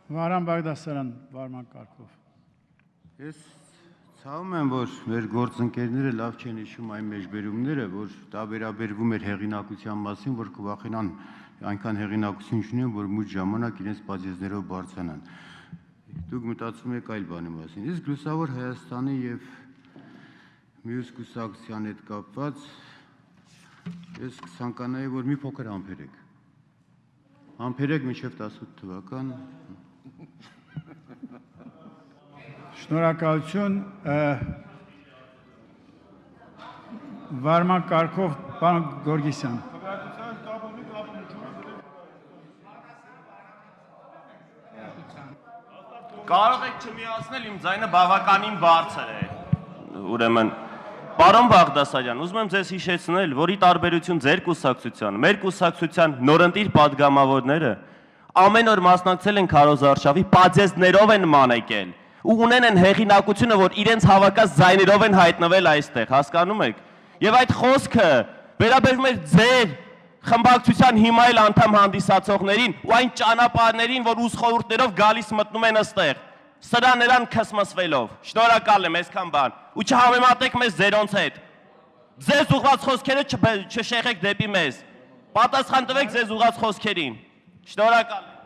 Վարան Բաղդասարյան, վարման կարգով։ Ես ցավում եմ, որ մեր գործընկերները լավ չեն հիշում այն մեջբերումները, որ դա վերաբերվում էր հեղինակության մասին, որ կվախենան այնքան հեղինակություն չունեն, որ մուտ ժամանակ իրենց բաժնեզներով բարձրանան։ Դուք մտածում եք այլ բանի մասին։ Իսկ Լուսավոր Հայաստանի եւ մյուս կուսակցության հետ կապված ես կցանկանայի, որ մի փոքր համբերեք։ Համբերեք մինչև 18 թվական։ Շնորհակալություն, վարման կարգով, պարոն Գորգիսյան։ Կարող եք չմիացնել, իմ ձայնը բավականին բարձր է, ուրեմն, պարոն Բաղդասարյան, ուզում եմ ձեզ հիշեցնել, որ ի տարբերություն ձեր կուսակցության, մեր կուսակցության նորընտիր պատգամավորները ամեն օր մասնակցել են քարոզարշավի, պատժեզներով են մանեկել ու ունեն են հեղինակությունը, որ իրենց հավաքած ձայներով են հայտնվել այստեղ, հասկանում եք։ Եվ այդ խոսքը վերաբերվում է ձեր խմբակցության հիմա էլ անդամ հանդիսացողներին ու այն ճանապարհներին, որ ուս խորհուրդներով գալիս մտնում են այստեղ, սրաներան քսմսվելով։ Շնորհակալ եմ, այսքան բան։ Ու չհամեմատեք մեզ ձերոնց հետ։ Ձեզ ուղղված խոսքերը չշեղեք դեպի մեզ։ Պատասխան տվեք ձեզ ուղղված խոսքերին։ Շնորհակալ եմ։